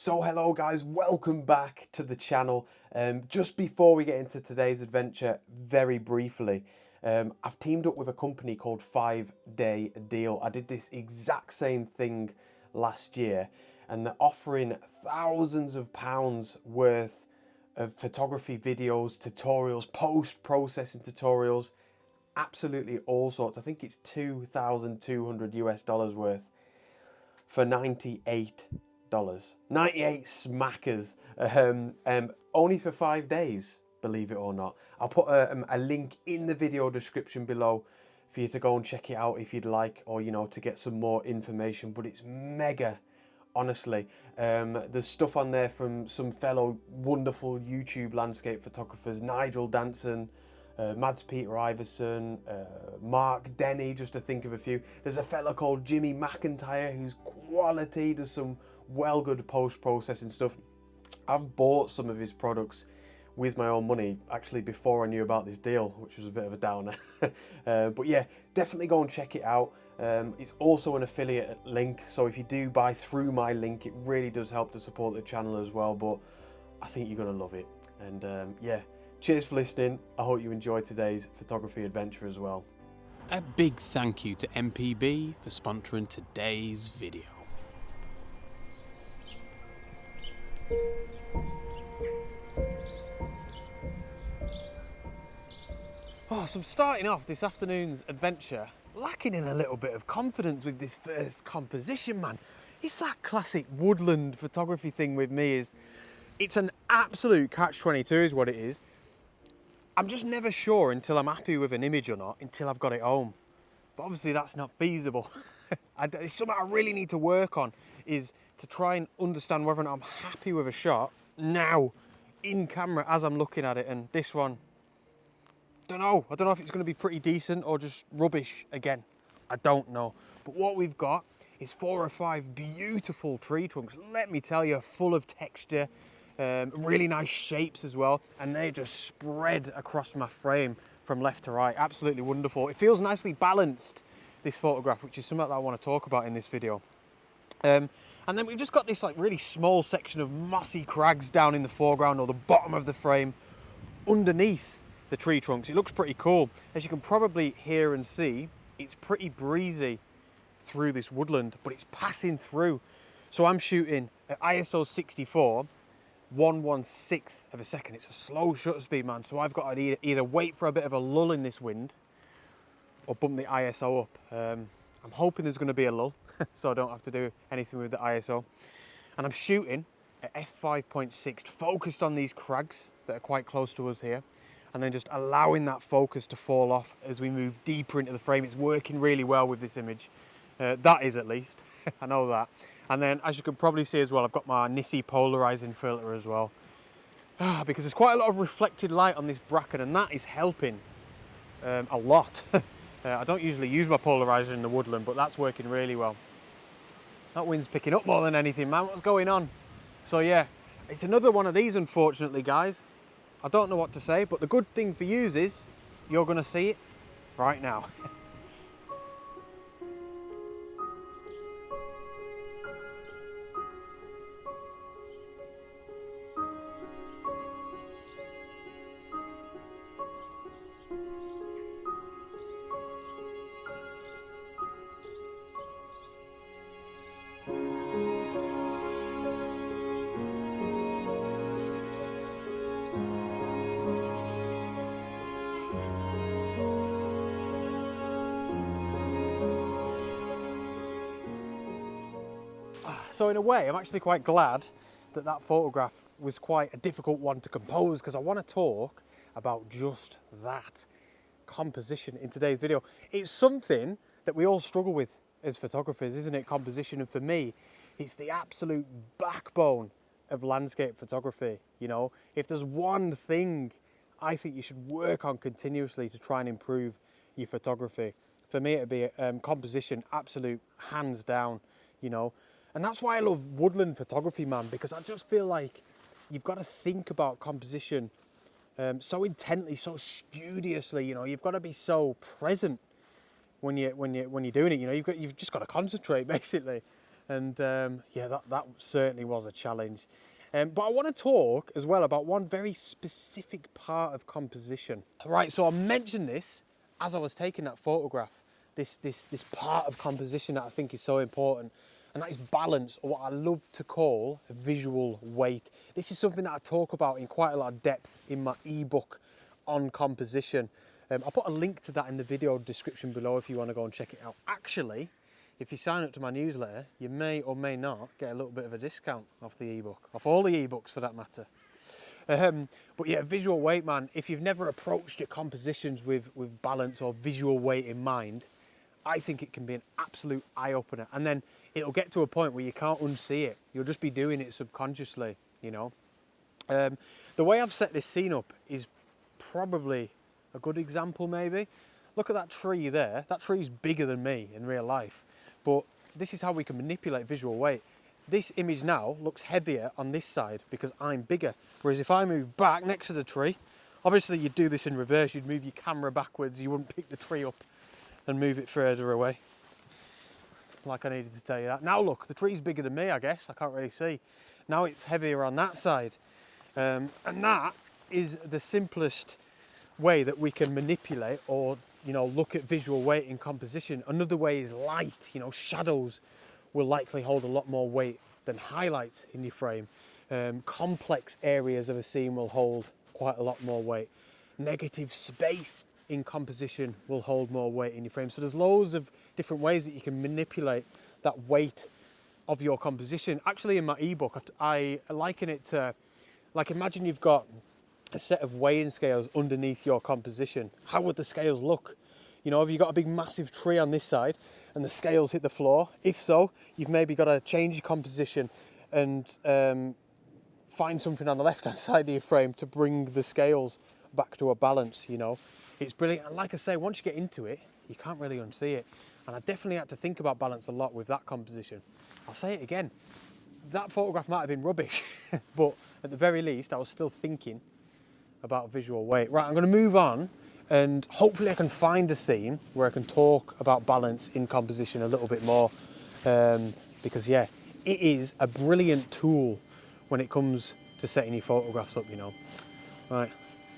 So hello guys, welcome back to the channel. Just before we get into today's adventure, very briefly, I've teamed up with a company called 5 Day Deal. I did this exact same thing last year and they're offering thousands of pounds worth of photography videos, tutorials, post-processing tutorials, absolutely all sorts. I think it's 2,200 US dollars worth for $98. 98 smackers. Only for 5 days, believe it or not. I'll put a link in the video description below for you to go and check it out if you'd like, or to get some more information. But it's mega, honestly. There's stuff on there from some fellow wonderful YouTube landscape photographers, Nigel Danson, Mads Peter Iverson, Mark Denny, just to think of a few. There's a fella called Jimmy McIntyre who's quality, does some well good post-processing stuff. I've bought some of his products with my own money actually before I knew about this deal, which was a bit of a downer. But yeah, definitely go and check it out. It's also an affiliate link, so if you do buy through my link, it really does help to support the channel as well. But I think you're going to love it. And yeah, cheers for listening. I hope you enjoyed today's photography adventure as well. A big thank you to MPB for sponsoring today's video. Oh, so I'm starting off this afternoon's adventure lacking in a little bit of confidence with this first composition, man. It's that classic woodland photography thing with me. It's an absolute catch-22 is what it is. I'm just never sure until I'm happy with an image or not, until I've got it home. But obviously that's not feasible. It's something I really need to work on, is to try and understand whether or not I'm happy with a shot now, in camera, as I'm looking at it. And this one, I don't know if it's going to be pretty decent or just rubbish again. I don't know. But what we've got is 4 or 5 beautiful tree trunks, let me tell you, full of texture, really nice shapes as well, and they just spread across my frame from left to right. Absolutely wonderful. It feels nicely balanced, this photograph, which is something that I want to talk about in this video. And then we've just got this like really small section of mossy crags down in the foreground, or the bottom of the frame underneath the tree trunks. It looks pretty cool. As you can probably hear and see, it's pretty breezy through this woodland, but it's passing through. So I'm shooting at ISO 64, 1/16 of a second. It's a slow shutter speed, man. So I've got to either wait for a bit of a lull in this wind or bump the ISO up. I'm hoping there's going to be a lull so I don't have to do anything with the ISO. And I'm shooting at f5.6, focused on these crags that are quite close to us here, and then just allowing that focus to fall off as we move deeper into the frame. It's working really well with this image. That is, at least. I know that. And then, as you can probably see as well, I've got my Nissi polarizing filter as well. Because there's quite a lot of reflected light on this bracket, and that is helping a lot. I don't usually use my polarizer in the woodland, but that's working really well. That wind's picking up more than anything, man. What's going on? So yeah, it's another one of these, unfortunately, guys. I don't know what to say, but the good thing for you is you're going to see it right now. So in a way, I'm actually quite glad that that photograph was quite a difficult one to compose, because I want to talk about just that, composition, in today's video. It's something that we all struggle with as photographers, isn't it? Composition. And for me, it's the absolute backbone of landscape photography. You know, if there's one thing I think you should work on continuously to try and improve your photography, for me it'd be composition, absolute hands down, you know. And that's why I love woodland photography, man, because I just feel like you've got to think about composition so intently, so studiously. You know, you've got to be so present when you're doing it. You know, you've just got to concentrate, basically. And yeah, that certainly was a challenge. But I want to talk as well about one very specific part of composition. Right, so I mentioned this as I was taking that photograph, this part of composition that I think is so important, and that is balance, or what I love to call visual weight. This is something that I talk about in quite a lot of depth in my ebook on composition. I'll put a link to that in the video description below if you want to go and check it out. Actually, if you sign up to my newsletter, you may or may not get a little bit of a discount off the ebook, off all the ebooks for that matter. But yeah, visual weight, man, if you've never approached your compositions with balance or visual weight in mind, I think it can be an absolute eye-opener. And then it'll get to a point where you can't unsee it. You'll just be doing it subconsciously, you know. The way I've set this scene up is probably a good example, maybe. Look at that tree there. That tree's bigger than me in real life. But this is how we can manipulate visual weight. This image now looks heavier on this side because I'm bigger. Whereas if I move back next to the tree, obviously you'd do this in reverse. You'd move your camera backwards. You wouldn't pick the tree up and move it further away. Like I needed to tell you that. Now look, the tree's bigger than me, I guess. I can't really see. Now it's heavier on that side. And that is the simplest way that we can manipulate or, you know, look at visual weight in composition. Another way is light. You know, shadows will likely hold a lot more weight than highlights in your frame. Complex areas of a scene will hold quite a lot more weight. Negative space in composition will hold more weight in your frame. So there's loads of different ways that you can manipulate that weight of your composition. Actually, in my ebook, I liken it to, like, imagine you've got a set of weighing scales underneath your composition. How would the scales look? You know, have you got a big massive tree on this side and the scales hit the floor? If so, you've maybe got to change your composition and find something on the left-hand side of your frame to bring the scales back to a balance, you know. It's brilliant. And like I say, once you get into it, you can't really unsee it. And I definitely had to think about balance a lot with that composition. I'll say it again. That photograph might have been rubbish, but at the very least, I was still thinking about visual weight. Right, I'm going to move on and hopefully I can find a scene where I can talk about balance in composition a little bit more, because yeah, it is a brilliant tool when it comes to setting your photographs up, you know. Right,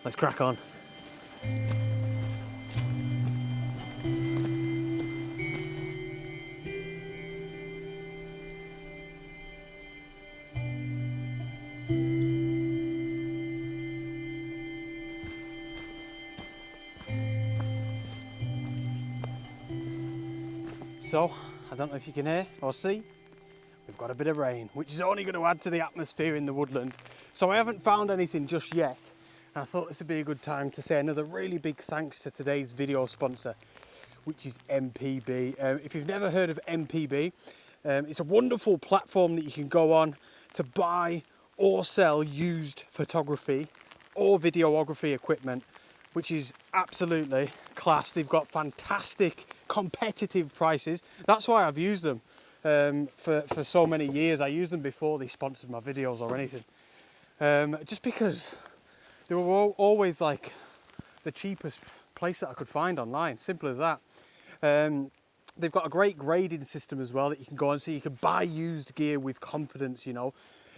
let's crack on. So, I don't know if you can hear or see, we've got a bit of rain, which is only going to add to the atmosphere in the woodland. So I haven't found anything just yet. And I thought this would be a good time to say another really big thanks to today's video sponsor, which is MPB. If you've never heard of MPB, it's a wonderful platform that you can go on to buy or sell used photography or videography equipment, which is absolutely class. They've got fantastic competitive prices. That's why I've used them for so many years. I used them before they sponsored my videos or anything. Just because they were always like the cheapest place that I could find online. Simple as that. They've got a great grading system as well that you can go on, so you can buy used gear with confidence, you know.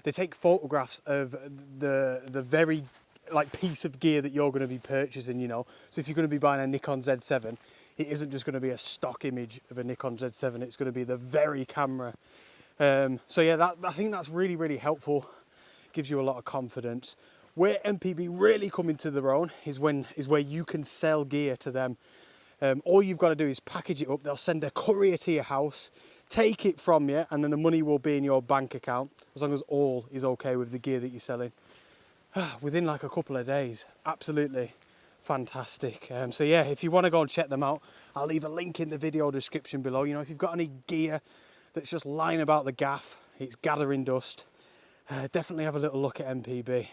They take photographs of the very like piece of gear that you're going to be purchasing, you know. So if you're going to be buying a Nikon Z7, it isn't just going to be a stock image of a Nikon Z7, it's going to be the very camera. So yeah, I think that's really, really helpful. Gives you a lot of confidence. Where MPB really come into their own is where you can sell gear to them. All you've got to do is package it up. They'll send a courier to your house, take it from you, and then the money will be in your bank account, as long as all is okay with the gear that you're selling. Within like a couple of days. Absolutely fantastic. So yeah, if you want to go and check them out, I'll leave a link in the video description below. You know, if you've got any gear that's just lying about the gaff, it's gathering dust, definitely have a little look at MPB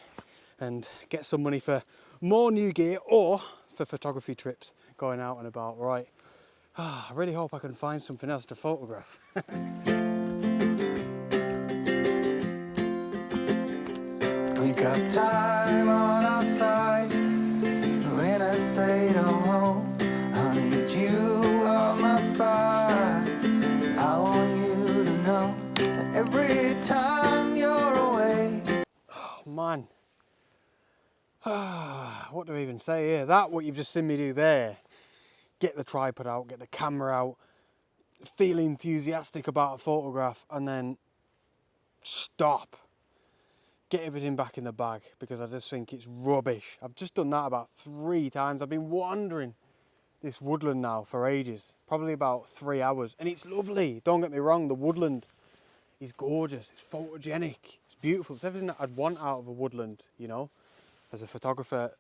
and get some money for more new gear or for photography trips going out and about. Right, I really hope I can find something else to photograph. We got time on our side. We're in a state of home. I need you on my fire. I want you to know man. What do I even say here? That, what you've just seen me do there, get the tripod out, get the camera out, feel enthusiastic about a photograph, and then stop. Get everything back in the bag, because I just think it's rubbish. I've just done that about 3 times. I've been wandering this woodland now for ages, probably about 3 hours, and it's lovely. Don't get me wrong, the woodland is gorgeous, it's photogenic, it's beautiful. It's everything that I'd want out of a woodland, you know, as a photographer.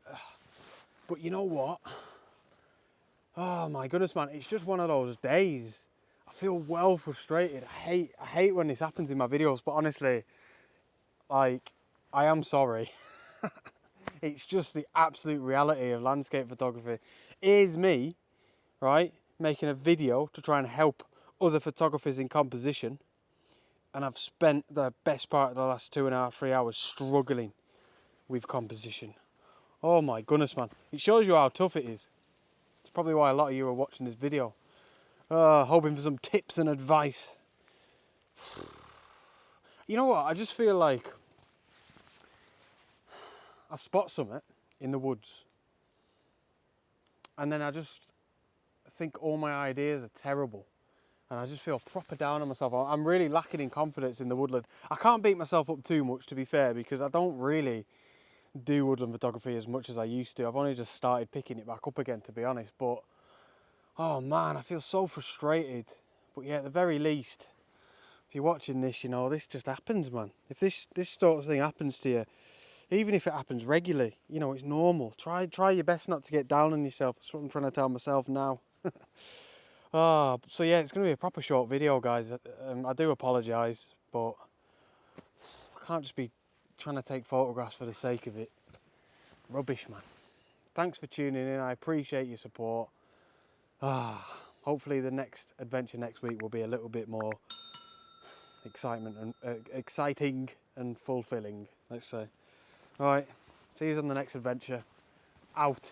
But you know what? Oh my goodness, man, it's just one of those days. I feel well frustrated. I hate when this happens in my videos, but honestly, like, I am sorry. It's just the absolute reality of landscape photography. Here's me, right, making a video to try and help other photographers in composition, and I've spent the best part of the last 2.5, 3 hours struggling with composition. Oh my goodness, man. It shows you how tough it is. It's probably why a lot of you are watching this video. Hoping for some tips and advice. You know what? I just feel like I spot something in the woods, and then I just think all my ideas are terrible, and I just feel proper down on myself. I'm really lacking in confidence in the woodland. I can't beat myself up too much, to be fair, because I don't really do woodland photography as much as I used to. I've only just started picking it back up again, to be honest, but oh man, I feel so frustrated. But yeah, at the very least, if you're watching this, you know, this just happens, man. If this sort of thing happens to you, even if it happens regularly, you know, it's normal. Try your best not to get down on yourself. That's what I'm trying to tell myself now. So yeah, it's going to be a proper short video, guys. I do apologise, but I can't just be trying to take photographs for the sake of it. Rubbish, man. Thanks for tuning in. I appreciate your support. Hopefully the next adventure next week will be a little bit more exciting and fulfilling, let's say. All right, see you on the next adventure. Out.